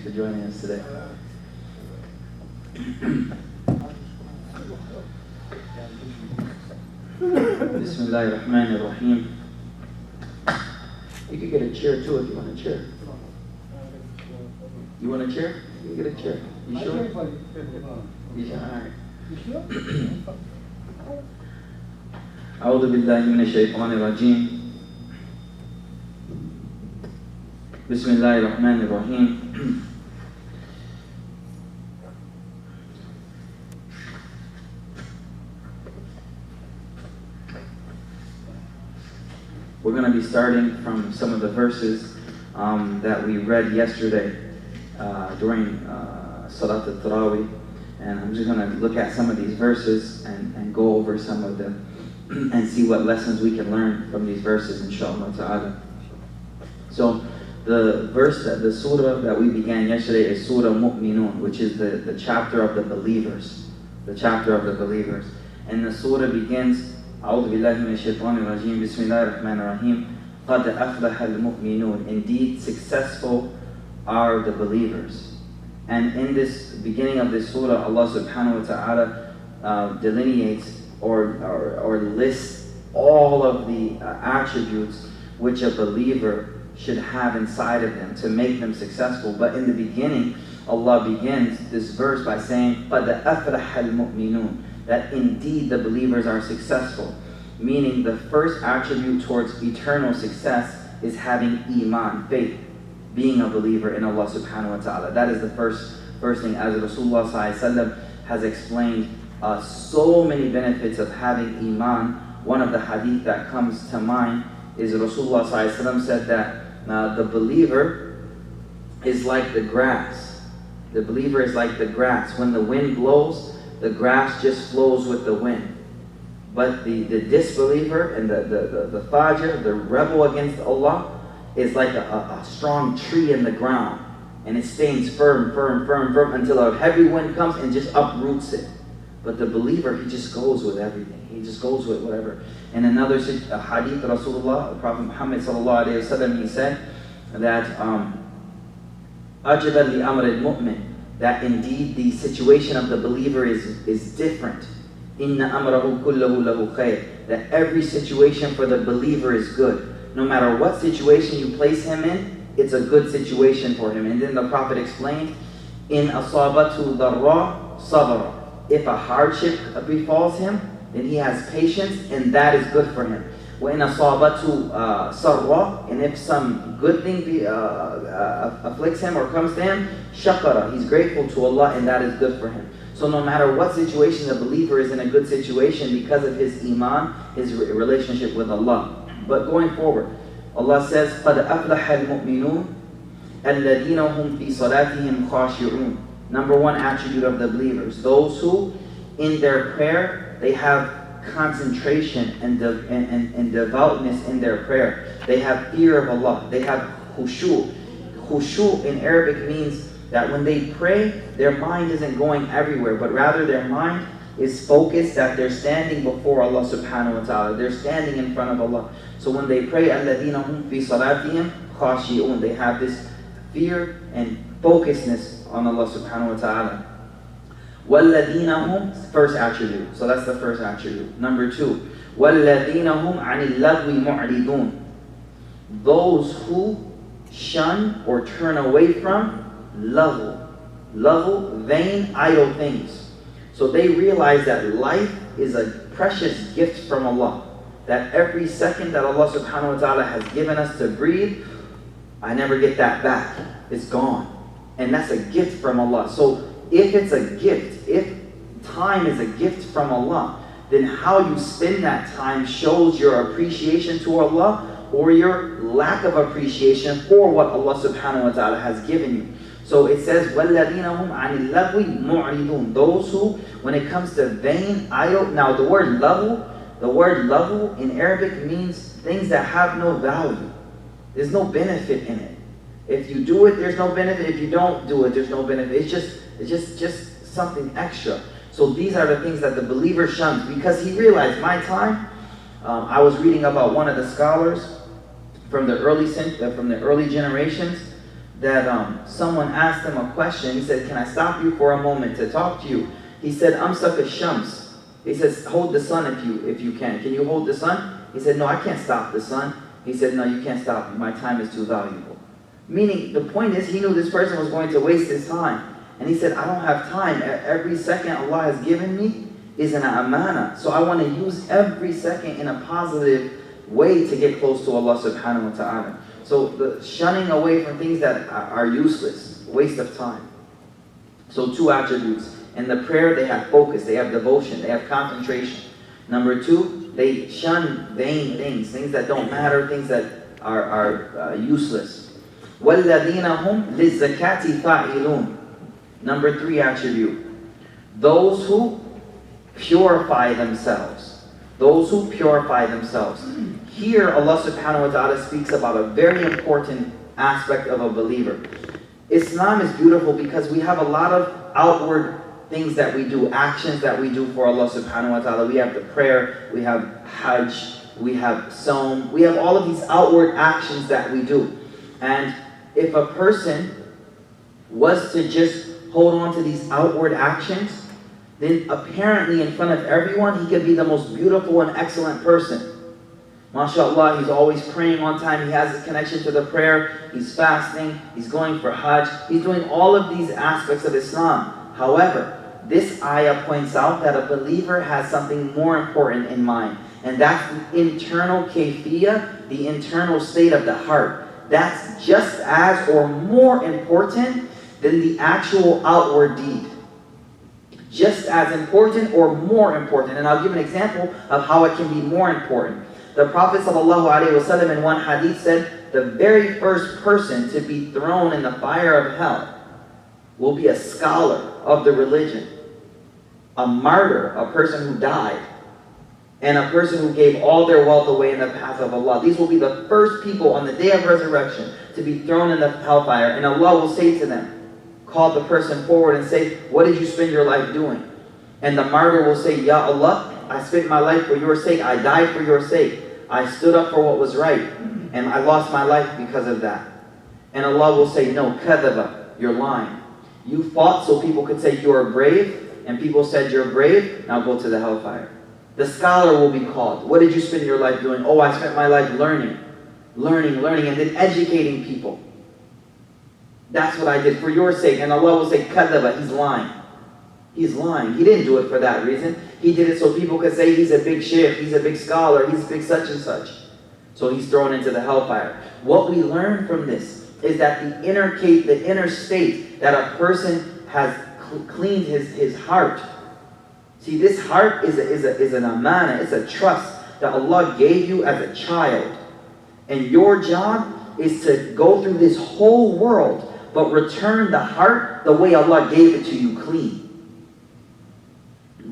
for joining us today. Bismillahirrahmanirrahim. You could get a chair too if you want a chair. You want a chair? You can get a chair. You sure? You sure? Alright. أعوذ بالله من الشيطان الرجيم. بسم الله الرحمن الرحيم. We're going to be starting from some of the verses that we read yesterday during Salat al-Tarawih, and I'm just going to look at some of these verses and go over some of them and see what lessons we can learn from these verses, inshallah ta'ala. So the surah that we began yesterday is Surah Mu'minun, which is the chapter of the believers. The chapter of the believers. And the surah begins, أعوذ بالله من الشيطان الرجيم بسم الله الرحمن الرحيم قد أفلح المؤمنون. Indeed, successful are the believers. And in this beginning of this surah, Allah subhanahu wa ta'ala delineates or lists all of the attributes which a believer should have inside of them to make them successful. But in the beginning, Allah begins this verse by saying, قَدْ أَفْلَحَ الْمُؤْمِنُونَ, that indeed the believers are successful. Meaning the first attribute towards eternal success is having iman, faith, being a believer in Allah subhanahu wa ta'ala. That is the first thing. As Rasulullah sallallahu alaihi wasallam has explained so many benefits of having iman. One of the hadith that comes to mind is Rasulullah sallallahu alaihi wasallam said that the believer is like the grass. The believer is like the grass. When the wind blows, the grass just flows with the wind. But the disbeliever and the fajr, the rebel against Allah, is like a strong tree in the ground. And it stays firm until a heavy wind comes and just uproots it. But the believer, he just goes with everything. He just goes with whatever. In another hadith, Rasulullah, Prophet Muhammad sallallahu alayhi wa sallam, he said that أَجْبَ لِأَمْرِ الْمُؤْمِنِ, that indeed the situation of the believer is different. إِنَّ أَمْرَهُ كُلَّهُ لَهُ خَيْرٌ, that every situation for the believer is good. No matter what situation you place him in, it's a good situation for him. And then the Prophet explained, إِنْ أَصَابَتْهُ ضَرَّةٌ صَبَرَ, if a hardship befalls him, then he has patience, and that is good for him. وَإِنْ أَصَابَتْهُ سَرَّةٌ, and if some good thing afflicts him or comes to him, شَكَرَ, he's grateful to Allah, and that is good for him. So no matter what situation, the believer is in a good situation because of his iman, his relationship with Allah. But going forward, Allah says, قَدْ أَفْلَحَ الْمُؤْمِنُونَ الَّذِينَ هُمْ فِي صَلَاتِهِمْ خَاشِعُونَ. Number one attribute of the believers, those who in their prayer, they have concentration and devoutness in their prayer. They have fear of Allah. They have khushu'. Khushu' in Arabic means that when they pray, their mind isn't going everywhere, but rather their mind is focused that they're standing before Allah subhanahu wa ta'ala. They're standing in front of Allah. So when they pray, الَّذِينَ هُمْ فِي صَلَاتِهِمْ خَاشِعُونَ, they have this fear and focusedness on Allah subhanahu wa ta'ala. وَالَّذِينَ هُمْ, first attribute. So that's the first attribute. Number two, وَالَّذِينَ هُمْ عَنِ اللَّغْوِ مُعْرِضُونَ, those who shun or turn away from laghu, vain, idle things. So they realize that life is a precious gift from Allah. That every second that Allah subhanahu wa ta'ala has given us to breathe, I never get that back. It's gone. And that's a gift from Allah. So if it's a gift, if time is a gift from Allah, then how you spend that time shows your appreciation to Allah or your lack of appreciation for what Allah subhanahu wa ta'ala has given you. So it says, وَالَّذِينَ هُمْ عَنِ اللَّغْوِ مُعْرِضُونَ, those who, when it comes to vain, idle, now the word lahu in Arabic means things that have no value. There's no benefit in it. If you do it, there's no benefit. If you don't do it, there's no benefit. It's just something extra. So these are the things that the believer shuns, because he realized, my time, I was reading about one of the scholars from the early generations, that someone asked him a question. He said, "Can I stop you for a moment to talk to you?" He said, "Amsak ash-shams." He says, "Hold the sun if you can. Can you hold the sun?" He said, "No, I can't stop the sun." He said, "No, you can't stop me. My time is too valuable." Meaning, the point is, he knew this person was going to waste his time. And he said, "I don't have time. Every second Allah has given me is an amana. So I want to use every second in a positive way to get close to Allah subhanahu wa ta'ala." So the shunning away from things that are useless, waste of time. So 2 attributes. In the prayer, they have focus, they have devotion, they have concentration. Number 2, they shun vain things, things that don't matter, things that are useless. وَالَّذِينَ هُمْ لِلزَّكَاةِ فَاعِلُونَ. Number 3 attribute. Those who purify themselves. Those who purify themselves. Here, Allah subhanahu wa ta'ala speaks about a very important aspect of a believer. Islam is beautiful because we have a lot of outward things that we do, actions that we do for Allah subhanahu wa ta'ala. We have the prayer, we have Hajj, we have Sawm, we have all of these outward actions that we do. And if a person was to just hold on to these outward actions, then apparently in front of everyone, he could be the most beautiful and excellent person. MashaAllah, he's always praying on time, he has his connection to the prayer, he's fasting, he's going for Hajj, he's doing all of these aspects of Islam. However, this ayah points out that a believer has something more important in mind, and that's the internal kayfiyah, the internal state of the heart. That's just as or more important than the actual outward deed. Just as important or more important. And I'll give an example of how it can be more important. The Prophet ﷺ in one hadith said, the very first person to be thrown in the fire of hell will be a scholar of the religion, a martyr, a person who died, and a person who gave all their wealth away in the path of Allah. These will be the first people on the day of resurrection to be thrown in the hellfire. And Allah will say to them, call the person forward and say, "What did you spend your life doing?" And the martyr will say, "Ya Allah, I spent my life for your sake. I died for your sake. I stood up for what was right. And I lost my life because of that." And Allah will say, "No, kadhaba, you're lying. You fought so people could say you are brave, and people said you're brave, now go to the hellfire." The scholar will be called. "What did you spend your life doing?" "Oh, I spent my life learning, and then educating people. That's what I did for your sake." And Allah will say, "Kadhaba, he's lying. He's lying. He didn't do it for that reason. He did it so people could say he's a big sheikh, he's a big scholar, he's a big such and such." So he's thrown into the hellfire. What we learn from this is that the inner state that a person has cleaned his heart. See, this heart is an amana, it's a trust that Allah gave you as a child. And your job is to go through this whole world, but return the heart the way Allah gave it to you, clean.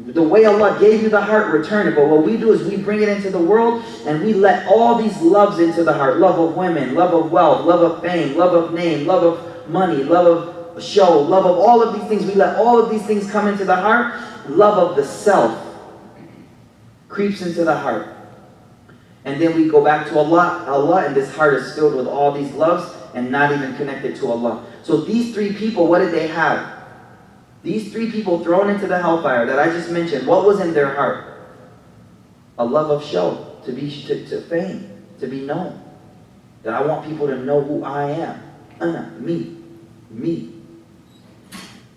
The way Allah gave you the heart, return it. But what we do is we bring it into the world and we let all these loves into the heart. Love of women, love of wealth, love of fame, love of name, love of money, love of show, love of all of these things. We let all of these things come into the heart. Love of the self creeps into the heart. And then we go back to Allah, and this heart is filled with all these loves and not even connected to Allah. So these 3 people, what did they have? These 3 people thrown into the hellfire that I just mentioned, what was in their heart? A love of show, to fame, to be known. That I want people to know who I am. Ana, me.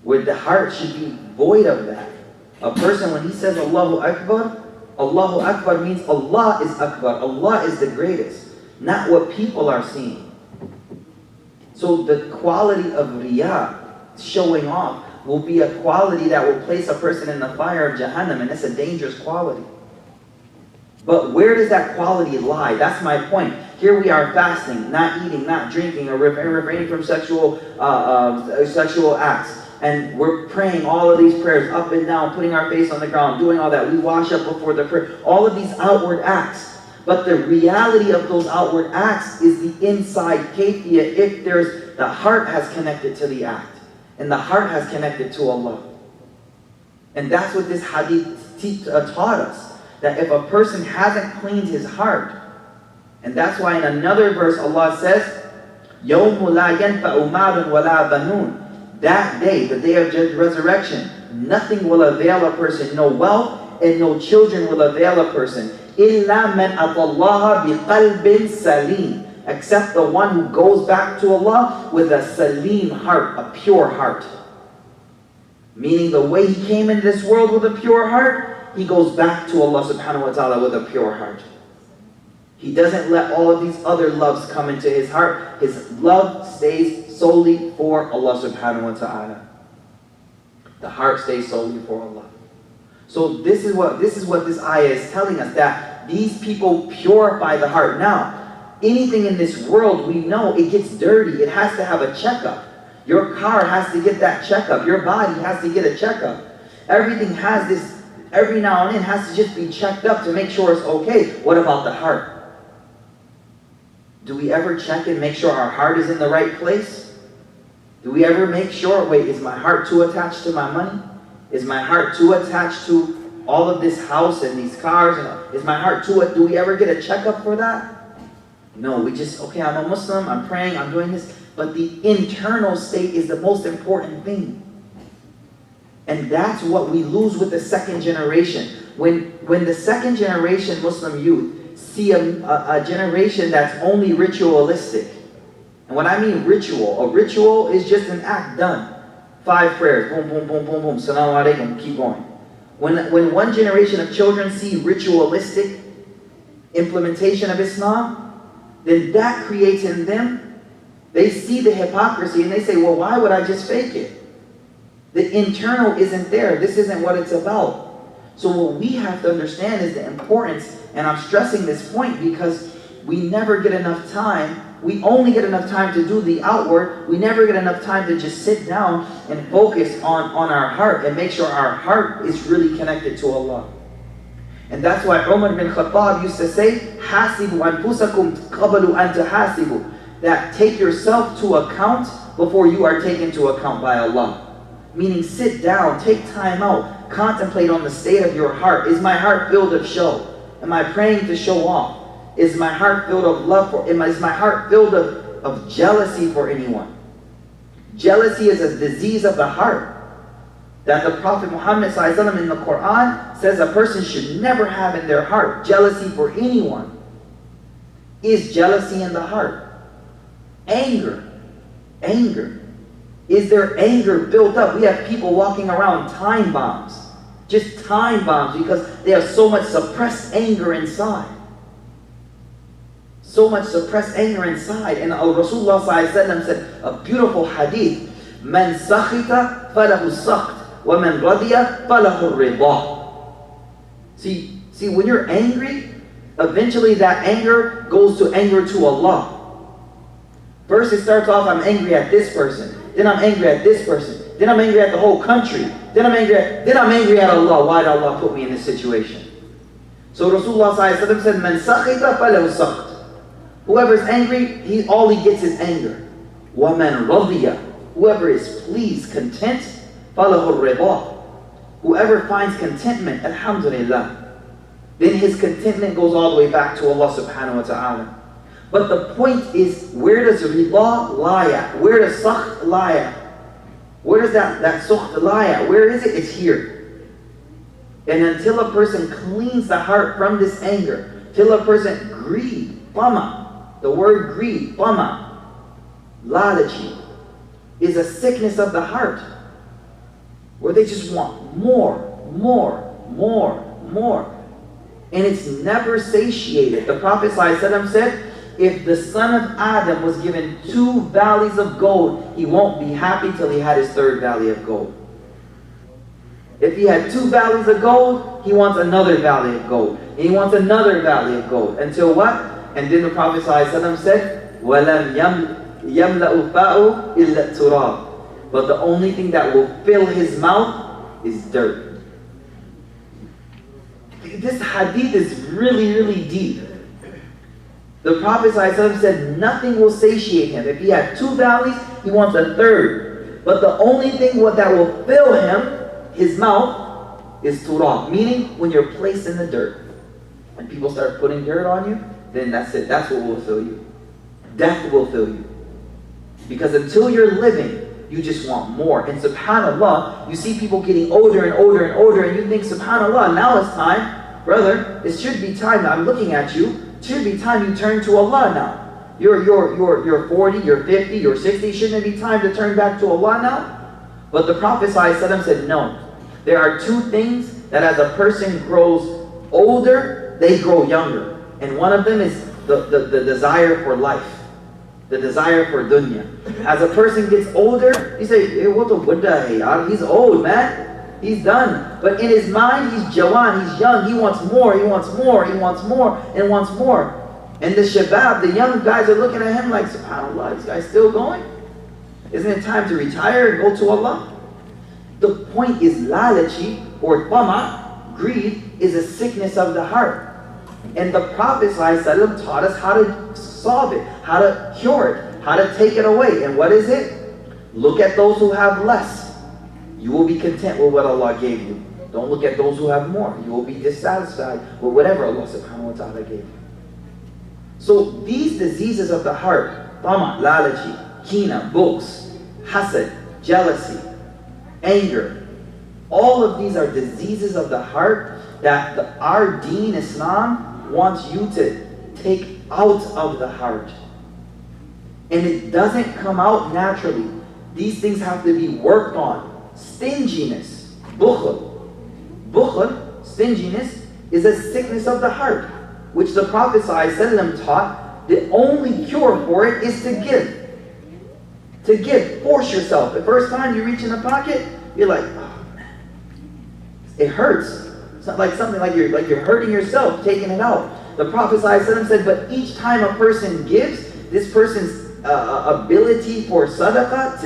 Where the heart should be void of that. A person, when he says Allahu Akbar means Allah is Akbar. Allah is the greatest. Not what people are seeing. So the quality of riyah, showing off, will be a quality that will place a person in the fire of Jahannam, and it's a dangerous quality. But where does that quality lie? That's my point. Here we are fasting, not eating, not drinking, or refraining from sexual acts. And we're praying all of these prayers up and down, putting our face on the ground, doing all that. We wash up before the prayer. All of these outward acts. But the reality of those outward acts is the inside kayfiyah, if the heart has connected to the act. And the heart has connected to Allah. And that's what this hadith taught us. That if a person hasn't cleaned his heart, and that's why in another verse Allah says, يَوْمُ لَا يَنْفَعُ مَالٌ وَلَا بَنُونَ. That day, the day of resurrection, nothing will avail a person, no wealth and no children will avail a person. إِلَّا مَنْ أَتَى اللَّهَ بِقَلْبٍ سَلِيمٍ. Except the one who goes back to Allah with a salim heart, a pure heart. Meaning the way he came in this world with a pure heart, he goes back to Allah subhanahu wa ta'ala with a pure heart. He doesn't let all of these other loves come into his heart. His love stays solely for Allah subhanahu wa ta'ala. The heart stays solely for Allah. So this is what this ayah is telling us, that these people purify the heart. Now, anything in this world, we know it gets dirty. It has to have a checkup. Your car has to get that checkup. Your body has to get a checkup. Everything has this, every now and then has to just be checked up to make sure it's okay. What about the heart? Do we ever check and make sure our heart is in the right place? Do we ever make sure, wait, is my heart too attached to my money? Is my heart too attached to all of this house and these cars? Is my heart too, do we ever get a checkup for that? No, we just, okay, I'm a Muslim, I'm praying, I'm doing this. But the internal state is the most important thing. And that's what we lose with the second generation. When the second generation Muslim youth see a generation that's only ritualistic. And when I mean ritual, a ritual is just an act done. 5 prayers, boom, boom, boom, boom, boom, salaam alaikum, keep going. When one generation of children see ritualistic implementation of Islam, then that creates in them, they see the hypocrisy and they say, well, why would I just fake it? The internal isn't there. This isn't what it's about. So what we have to understand is the importance, and I'm stressing this point because we never get enough time. We only get enough time to do the outward. We never get enough time to just sit down and focus on our heart and make sure our heart is really connected to Allah. And that's why Umar bin Khattab used to say, "Hasibu anfusakum qablu an tahasibu." That take yourself to account before you are taken to account by Allah. Meaning sit down, take time out, contemplate on the state of your heart. Is my heart filled of show? Am I praying to show off? Is my heart filled of love for, is my heart filled of jealousy for anyone? Jealousy is a disease of the heart that the Prophet Muhammad ﷺ in the Quran says a person should never have in their heart. Jealousy for anyone. Is jealousy in the heart? Anger. Anger. Is there anger built up? We have people walking around time bombs. Just time bombs because they have so much suppressed anger inside. So much suppressed anger inside. And Rasulullah ﷺ said a beautiful hadith. Man sakhita falahu sakht. Wa man radiya falahu rida. See, when you're angry, eventually that anger goes to anger to Allah. First it starts off, I'm angry at this person. Then I'm angry at this person. Then I'm angry at the whole country. Then I'm angry at Allah. Why did Allah put me in this situation? So Rasulullah ﷺ said, Man sakhita falahu sakht. Whoever is angry, all he gets is anger. وَمَنْ رَضِيَ. Whoever is pleased, content, فَلَهُ الرِّضَى. Whoever finds contentment, alhamdulillah, then his contentment goes all the way back to Allah subhanahu wa ta'ala. But the point is, where does rida lie at? Where does sakht lie at? Where does that sukht lie at? Where is it? It's here. And until a person cleans the heart from this anger, till a person greed, tama, the word greed, tama, lalachi, is a sickness of the heart, where they just want more, more, more, more. And it's never satiated. The Prophet ﷺ said, if the son of Adam was given 2 valleys of gold, he won't be happy till he had his 3rd valley of gold. If he had 2 valleys of gold, he wants another valley of gold. And he wants another valley of gold. Until what? And then the Prophet ﷺ said, وَلَمْ يَمْلَأُ فَاءُ إِلَّا التُّرَابِ. But the only thing that will fill his mouth is dirt. This hadith is really, really deep. The Prophet ﷺ said nothing will satiate him. If he had 2 valleys, he wants a 3rd. But the only thing that will fill him, his mouth, is turab. Meaning, when you're placed in the dirt. When people start putting dirt on you, then that's it. That's what will fill you. Death will fill you. Because until you're living, you just want more. And subhanAllah, you see people getting older and older and older, and you think, subhanAllah, now it's time. Brother, it should be time. I'm looking at you. It should be time you turn to Allah now. You're 40, you're 50, you're 60. Shouldn't it be time to turn back to Allah now? But the Prophet ﷺ said, no. There are two things that as a person grows older, they grow younger. And one of them is the desire for life. The desire for dunya. As a person gets older, you say, hey, what the Buddha, he's old, man. He's done. But in his mind, he's jawan, he's young. He wants more, he wants more, he wants more, and wants more. And the shabab, the young guys are looking at him like, subhanAllah, this guy's still going? Isn't it time to retire and go to Allah? The point is lalachi, or tama, greed, is a sickness of the heart. And the Prophet ﷺ taught us how to solve it, how to cure it, how to take it away. And what is it? Look at those who have less. You will be content with what Allah gave you. Don't look at those who have more. You will be dissatisfied with whatever Allah subhanahu wa ta'ala gave you. So these diseases of the heart, tama, lalachi, kina, bughz, hasad, jealousy, anger, all of these are diseases of the heart that our deen, Islam, wants you to take out of the heart. And it doesn't come out naturally. These things have to be worked on. Stinginess, bukhl. Bukhl, stinginess, is a sickness of the heart, which the Prophet ﷺ taught the only cure for it is to give. To give. Force yourself. The first time you reach in the pocket, you're like, oh man, it hurts. It's not like something like you're hurting yourself, taking it out. The Prophet ﷺ said, but each time a person gives, this person's ability for sadaqah,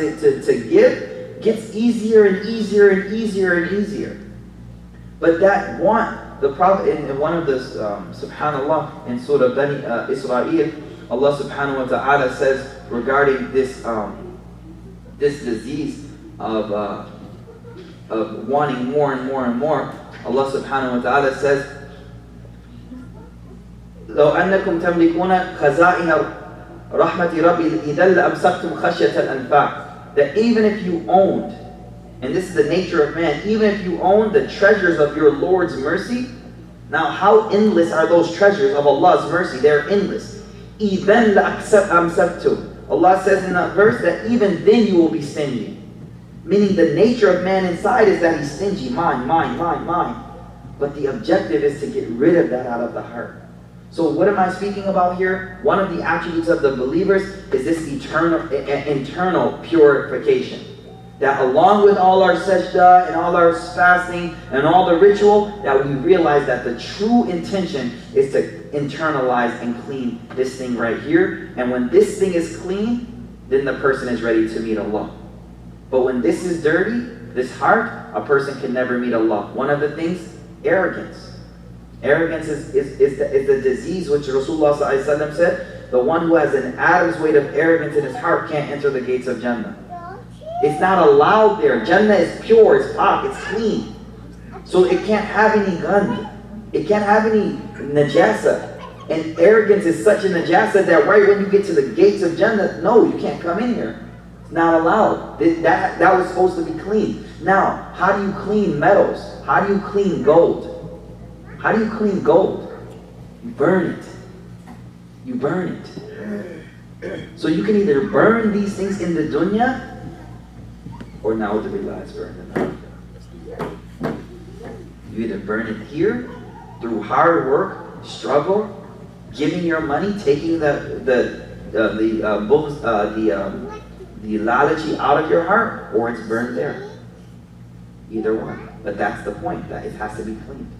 to give, gets easier and easier and easier and easier. But that want, the Prophet, in one of the, subhanAllah, in Surah Bani Israel, Allah subhanahu wa ta'ala says regarding this, this disease of wanting more and more and more, Allah subhanahu wa ta'ala says, لو أنكم تملكون خزائن رحمة ربي إذا لأمسكتم خشية الأنفاق. That even if you owned, and this is the nature of man, even if you own the treasures of your Lord's mercy, now how endless are those treasures of Allah's mercy? They're endless. إذا لأمسكتم. Allah says in that verse that even then you will be stingy. Meaning the nature of man inside is that he's stingy. Mine. But the objective is to get rid of that out of the heart. So what am I speaking about here? One of the attributes of the believers is this internal purification. That along with all our sajda and all our fasting and all the ritual, that we realize that the true intention is to internalize and clean this thing right here. And when this thing is clean, then the person is ready to meet Allah. But when this is dirty, this heart, a person can never meet Allah. One of the things, arrogance. Arrogance is the disease which Rasulullah ﷺ said, the one who has an atom's weight of arrogance in his heart can't enter the gates of Jannah. It's not allowed there. Jannah is pure, it's pak, it's clean. So it can't have any gand. It can't have any najasa. And arrogance is such a najasa that right when you get to the gates of Jannah, no, you can't come in here. It's not allowed. That was supposed to be clean. Now, how do you clean metals? How do you clean gold? How do you clean gold? You burn it. You burn it. So you can either burn these things in the dunya, or na'udhu it's burned in the akhirah. You either burn it here, through hard work, struggle, giving your money, taking the lalachi out of your heart, or it's burned there. Either one. But that's the point, that it has to be clean.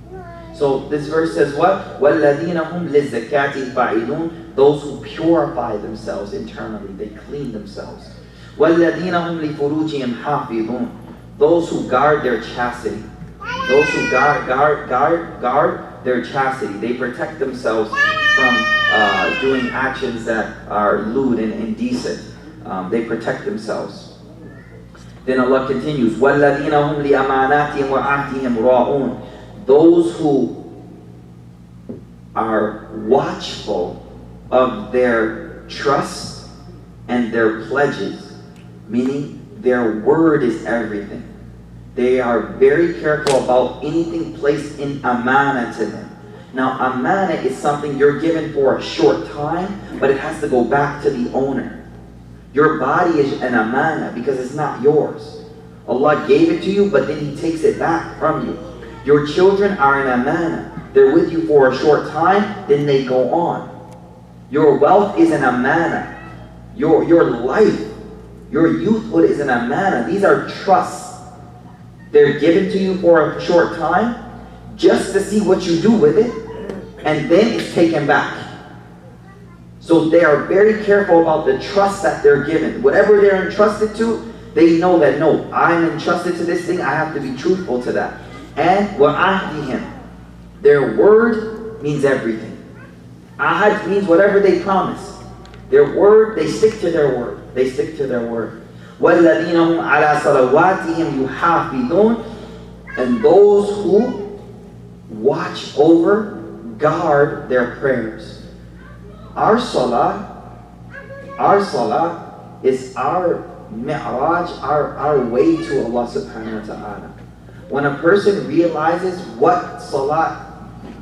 So this verse says what? وَالَّذِينَ هُمْ لِلزَّكَاةِ فَاعِلُونَ. Those who purify themselves internally, they clean themselves. وَالَّذِينَ هُمْ لِفُرُوجِهِمْ حَافِظُونَ. Those who guard their chastity. Those who guard their chastity. They protect themselves from doing actions that are lewd and indecent. They protect themselves. Then Allah continues, وَالَّذِينَ هُمْ لِأَمَانَاتِهِمْ وَعَهْدِهِمْ رَاعُونَ. Those who are watchful of their trust and their pledges, meaning their word is everything. They are very careful about anything placed in amana to them. Now, amana is something you're given for a short time, but it has to go back to the owner. Your body is an amana because it's not yours. Allah gave it to you, but then He takes it back from you. Your children are an amana. They're with you for a short time, then they go on. Your wealth is an amana. Your life, your youthhood is an amana. These are trusts. They're given to you for a short time, just to see what you do with it, and then it's taken back. So they are very careful about the trust that they're given. Whatever they're entrusted to, they know that, no, I'm entrusted to this thing, I have to be truthful to that. And وَعَهْدِهِمْ, their word means everything. Ahad means whatever they promise. Their word, they stick to their word. They stick to their word. وَالَّذِينَ هُمْ عَلَى صَلَوَاتِهِمْ يُحَافِظُونَ, and those who watch over, guard their prayers. Our salah is our mi'raj, our way to Allah subhanahu wa ta'ala. When a person realizes what salah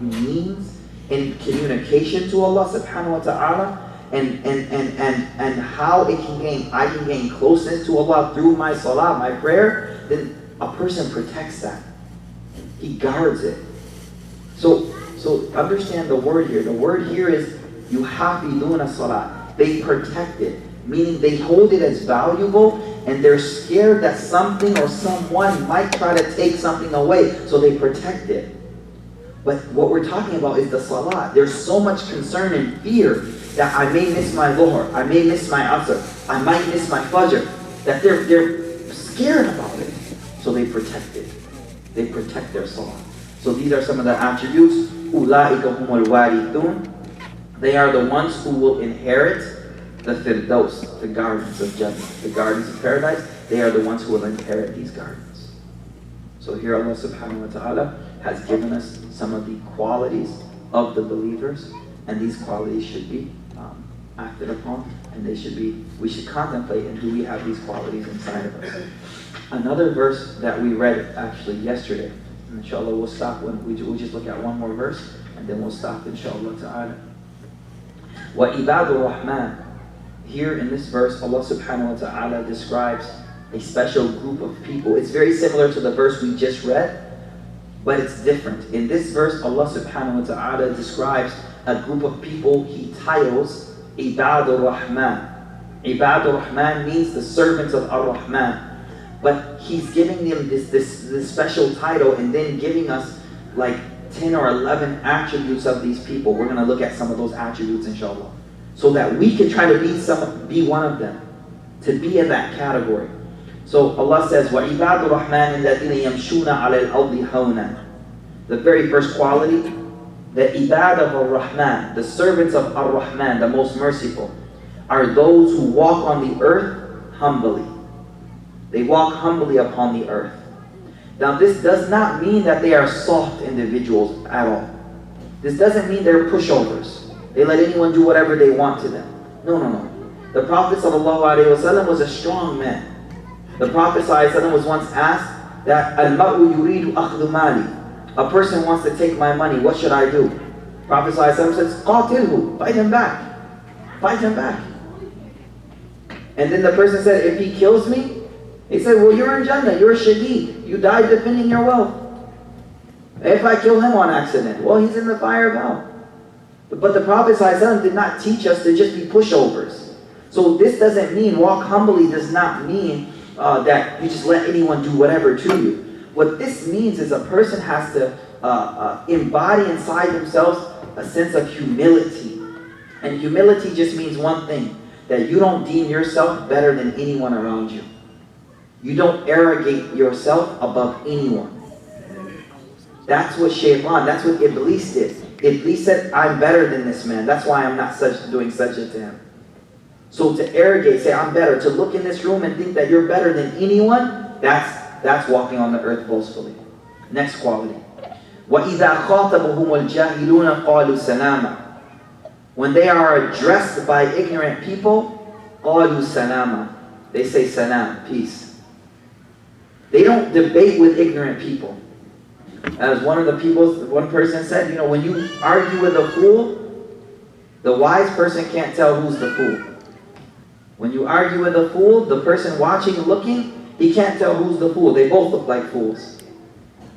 means in communication to Allah subhanahu wa ta'ala, and how I can gain closeness to Allah through my salah, my prayer, then a person protects that. He guards it. So understand the word here. The word here is yuhafiduna salah. They protect it, meaning they hold it as valuable, and they're scared that something or someone might try to take something away, so they protect it. But what we're talking about is the salah. There's so much concern and fear that I may miss my Dhuhr, I may miss my Asr, I might miss my Fajr, that they're scared about it. So they protect it. They protect their salah. So these are some of the attributes. أُولَٰئِكَ هُمُ الْوَارِثُونَ. They are the ones who will inherit the Firdaus, the gardens of Jannah, the gardens of paradise. They are the ones who will inherit these gardens. So here Allah subhanahu wa ta'ala has given us some of the qualities of the believers, and these qualities should be acted upon, and we should contemplate, and do we have these qualities inside of us. Another verse that we read actually yesterday, and inshallah we'll stop when we'll just look at one more verse, and then we'll stop inshallah ta'ala. وَإِبَادُ الرَّحْمَنِ. Here in this verse, Allah subhanahu wa ta'ala describes a special group of people. It's very similar to the verse we just read, but it's different. In this verse, Allah subhanahu wa ta'ala describes a group of people He titles Ibadur Rahman. Ibadur Rahman means the servants of Ar-Rahman. But He's giving them this special title, and then giving us like 10 or 11 attributes of these people. We're going to look at some of those attributes inshallah, so that we can try to be one of them, to be in that category. So Allah says, وَعِبَادُ الرَّحْمَنِ الَّذِينَ يَمْشُونَ عَلَى الْأَرْضِ هَوْنًا. The very first quality, the ibad of Ar-Rahman, the servants of Ar-Rahman, the most merciful, are those who walk on the earth humbly. They walk humbly upon the earth. Now this does not mean that they are soft individuals at all. This doesn't mean they're pushovers. They let anyone do whatever they want to them. No. The Prophet ﷺ was a strong man. The Prophet ﷺ was once asked that Al-Mar'u yuridu akhdhu mali. A person wants to take my money, what should I do? Prophet ﷺ says, qatilhu, fight him back. Fight him back. And then the person said, if he kills me? He said, well, you're in Jannah, you're a shaheed. You died defending your wealth. If I kill him on accident, well, he's in the fire of hell. But the Prophet ﷺ did not teach us to just be pushovers. So this doesn't mean, walk humbly does not mean that you just let anyone do whatever to you. What this means is a person has to embody inside themselves a sense of humility. And humility just means one thing, that you don't deem yourself better than anyone around you. You don't arrogate yourself above anyone. That's what Shaitan, that's what Iblis did. Iblis said, I'm better than this man. That's why I'm not doing such to him. So to arrogate, say I'm better, to look in this room and think that you're better than anyone, that's walking on the earth boastfully. Next quality. وَإِذَا خَاطَبُهُمُ الْجَاهِلُونَ قَالُوا سَلَامًا. When they are addressed by ignorant people, قَالُوا سَلَامًا. They say salam, peace. They don't debate with ignorant people. As one person said, when you argue with a fool, the wise person can't tell who's the fool. When you argue with a fool, the person watching, looking, he can't tell who's the fool. They both look like fools.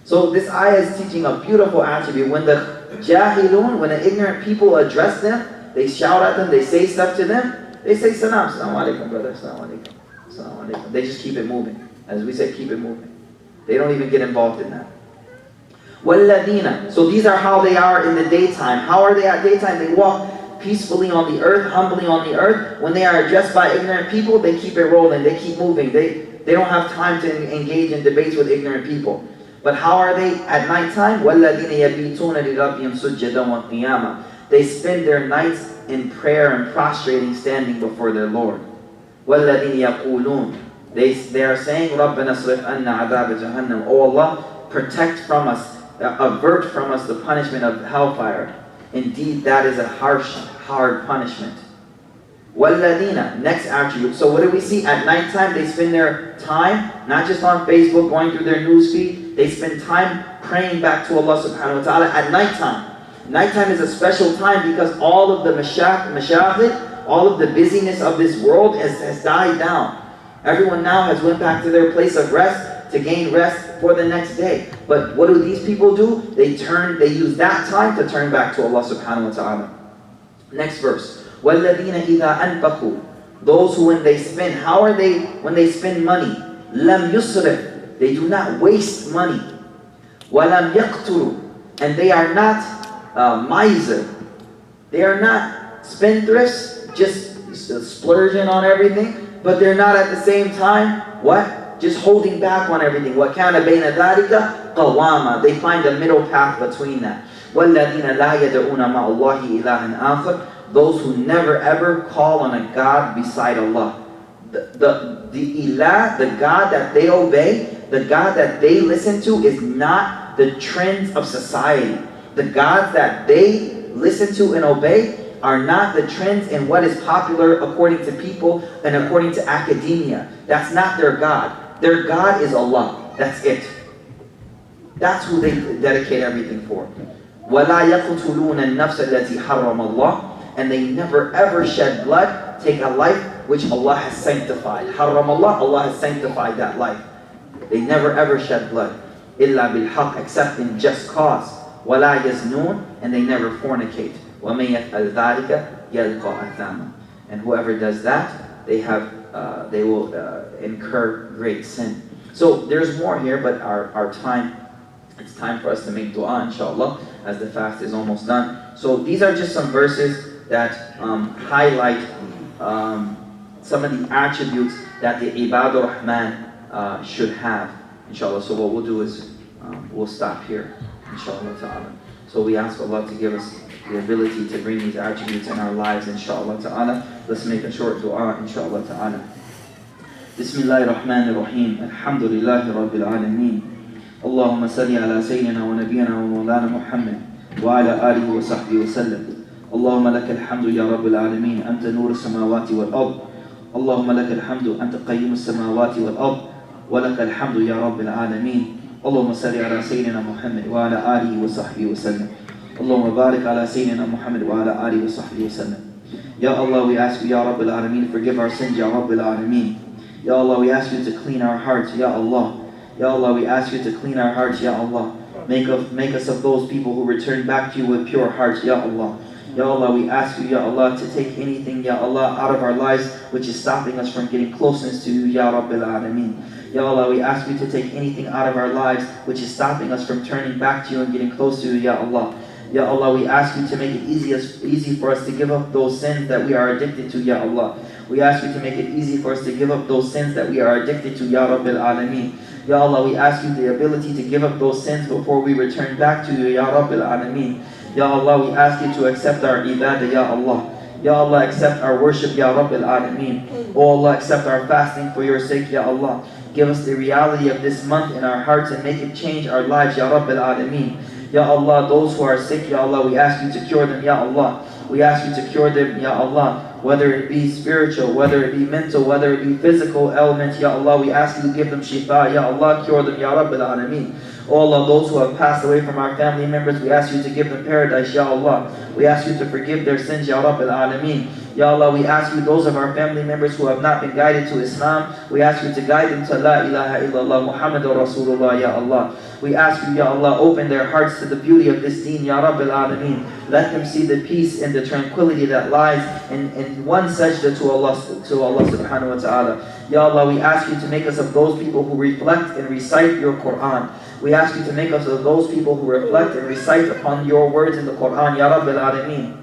So this ayah is teaching a beautiful attribute. When the jahilun, when the ignorant people address them, they shout at them, they say stuff to them, they say salam, salam alaikum, brother, salam alaikum, salam alaikum. They just keep it moving. As we say, keep it moving. They don't even get involved in that. وَالَّذِينَ. So these are how they are in the daytime. How are they at daytime? They walk peacefully on the earth, humbly on the earth. When they are addressed by ignorant people, they keep it rolling, they keep moving. They don't have time to engage in debates with ignorant people. But how are they at nighttime? وَالَّذِينَ يَبِيتُونَ لِرَبِّهِمْ سُجَّدًا وَقِيَامًا. They spend their nights in prayer and prostrating, standing before their Lord. وَالَّذِينَ يَقُولُونَ. They are saying, رَبَّنَا اصْرِفْ عَنَّا عَذَابَ جَهَنَّمَ. Oh Allah, protect from us, avert from us the punishment of hellfire. Indeed, that is a harsh, hard punishment. وَالَّذِينَ. Next attribute. So what do we see? At nighttime, they spend their time, not just on Facebook, going through their news feed. They spend time praying back to Allah subhanahu wa ta'ala at nighttime. Nighttime is a special time because all of the mashahid, all of the busyness of this world has died down. Everyone now has went back to their place of rest to gain rest for the next day. But what do these people do? They use that time to turn back to Allah subhanahu wa ta'ala. Next verse. وَالَّذِينَ إِذَا أَنْفَقُوا. Those who when they spend, how are they when they spend money? لَمْ يُسْرِفْ. They do not waste money. وَلَمْ يَقْتُرُوا. And they are not miser. They are not spendthrifts, just splurging on everything. But they're not at the same time, what? Just holding back on everything. وَكَانَ بَيْنَ ذَلِكَ قَوَامًا. They find a middle path between that. وَالَّذِينَ لَا يَدْعُونَ مَعَ اللَّهِ إِلَهًا آخَرَ. Those who never ever call on a God beside Allah. The ilah, the God that they obey, the God that they listen to is not the trends of society. The gods that they listen to and obey are not the trends in what is popular according to people and according to academia. That's not their God. Their God is Allah. That's it. That's who they dedicate everything for. وَلَا يَقْتُلُونَ النَّفْسَ الَّتِي حَرَّمَ اللَّهِ. And they never ever shed blood, take a life which Allah has sanctified. حَرَّمَ اللَّهِ. Allah has sanctified that life. They never ever shed blood. إِلَّا بِالْحَقِّ. Except in just cause. وَلَا يَزْنُونَ. And they never fornicate. وَمَنْ يَفْعَلْ ذَلِكَ يَلْقَى أَثَامًا. And whoever does that, they will incur great sin. So there's more here, but our time, it's time for us to make dua, inshallah, as the fast is almost done. So these are just some verses that highlight some of the attributes that the Ibadur Rahman should have, inshallah. So what we'll do is we'll stop here, inshallah ta'ala. So we ask Allah to give us the ability to bring these attributes in our lives, inshallah ta'ala. Let's make a short dua, inshallah ta'ala. Bismillahir Rahmanir Rahim. Alhamdulillahi Rabbil Alameen. Allahumma salli ala Sayyidina wa Nabiyyina wa Mawlana Muhammad wa ala alihi wa sahbihi wa sallam. Allahumma laka alhamdu ya Rabbil Alameen. Anta nur as-samawati wal ard. Allahumma laka alhamdu. Anta qayyum as-samawati wal ard. Wa laka alhamdu ya Rabbil Alameen. Allahumma salli ala Sayyidina Muhammad wa ala alihi wa sahbihi wa sallam. Allahumma barik ala Sayyidina Muhammad wa ala alihi wa sahbihi wa sallam. Ya Allah, we ask you, Ya Rabbil Alameen, forgive our sins, Ya Rabbil Alameen. Ya Allah, we ask you to clean our hearts, Ya Allah. Ya Allah, we ask you to clean our hearts, Ya Allah. Make us of those people who return back to you with pure hearts, Ya Allah. Ya Allah, we ask you, Ya Allah, to take anything, Ya Allah, out of our lives which is stopping us from getting closeness to you, Ya Rabbil Alameen. Ya Allah, we ask you to take anything out of our lives which is stopping us from turning back to you and getting close to you, Ya Allah. Ya Allah, we ask you to make it easy for us to give up those sins that we are addicted to, Ya Allah. We ask you to make it easy for us to give up those sins that we are addicted to, Ya Rabbil Alameen. Ya Allah, we ask you the ability to give up those sins before we return back to you, Ya Rabbil Alameen. Ya Allah, we ask you to accept our ibadah, Ya Allah. Ya Allah, accept our worship, Ya Rabbil Alameen. Oh Allah, accept our fasting for your sake, Ya Allah. Give us the reality of this month in our hearts and make it change our lives, Ya Rabbil Alameen. Ya Allah, those who are sick, Ya Allah, we ask you to cure them, Ya Allah. We ask you to cure them, Ya Allah. whether it be spiritual, whether it be mental, whether it be physical elements, Ya Allah, we ask you to give them shifa, Ya Allah, cure them, Ya Rabbil Alameen. All of those who have passed away from our family members, we ask you to give them paradise, Ya Allah. We ask you to forgive their sins, Ya Rabbil Alameen. Ya Allah, we ask you, those of our family members who have not been guided to Islam, we ask you to guide them to La ilaha illallah Muhammadur Rasulullah, Ya Allah. We ask you, Ya Allah, open their hearts to the beauty of this deen, Ya Rabbil Alameen. Let them see the peace and the tranquility that lies in one sajda to Allah subhanahu wa ta'ala. Ya Allah, we ask you to make us of those people who reflect and recite your Quran. We ask you to make us of those people who reflect and recite upon your words in the Quran, Ya Rabbil Alameen.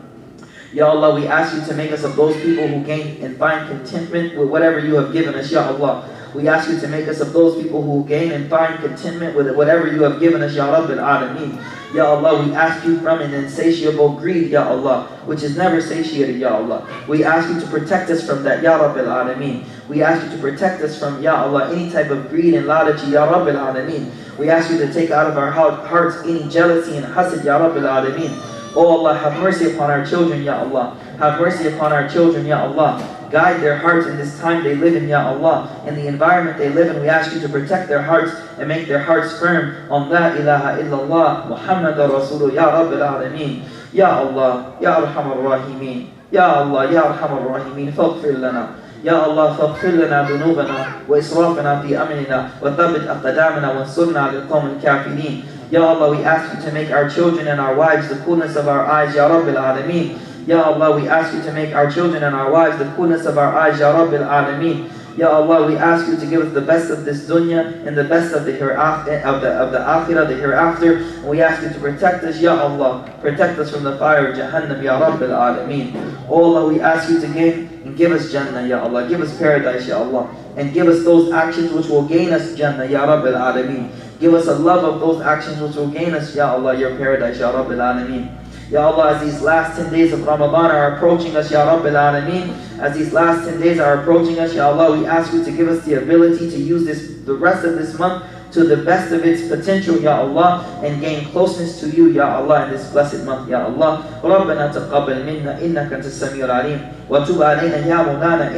Ya Allah, we ask you to make us of those people who gain and find contentment with whatever you have given us, Ya Allah. We ask you to make us of those people who gain and find contentment with whatever you have given us, Ya Rabbil Alameen. Ya Allah, we ask you from an insatiable greed, Ya Allah, which is never satiated, Ya Allah. We ask you to protect us from that, Ya Rabbil Alameen. We ask you to protect us from, Ya Allah, any type of greed and ladati, Ya Rabbil Alameen. We ask you to take out of our hearts any jealousy and hasad, Ya Rabbil Alameen. Oh Allah, have mercy upon our children, Ya Allah. Have mercy upon our children, Ya Allah. Guide their hearts in this time they live in, Ya Allah. In the environment they live in, we ask you to protect their hearts and make their hearts firm on La ilaha illallah Muhammadur Rasulullah, Ya Rabbil Alameen. Ya Allah, Ya Arhamar Rahimeen. Ya Allah, Ya Arhamar Rahimeen. Faghfir lana. Ya Allah, faghfir lana dhunubana wa israfana fi amrina wa thabbit aqdamana wa ansurna lil qawmil kafirin. Ya Allah, we ask you to make our children and our wives the coolness of our eyes, Ya Rabbil Alameen. Ya Allah, we ask you to make our children and our wives the coolness of our eyes, Ya Rabbil Alameen. Ya Allah, we ask you to give us the best of this dunya and the best of the hereafter, of the akhirah, the hereafter. And we ask you to protect us, Ya Allah. Protect us from the fire of Jahannam, Ya Rabbil Alameen. Oh Allah, we ask you to give us Jannah, Ya Allah. Give us paradise, Ya Allah. And give us those actions which will gain us Jannah, Ya Rabbil Alameen. Give us a love of those actions which will gain us, Ya Allah, your paradise, Ya Rabbil Alameen. Ya Allah, as these last 10 days of Ramadan are approaching us, Ya Rabbil Alameen, as these last 10 days are approaching us, Ya Allah, we ask you to give us the ability to use the rest of this month to the best of its potential, Ya Allah, and gain closeness to you, Ya Allah, in this blessed month, Ya Allah. رَبَّنَا تَقَبَّلْ مِنَّا إِنَّكَ أَنْتَ السَّمِيعُ الْعَلِيمُ وَتُبْ عَلَيْنَا يَا مَوْلَانَا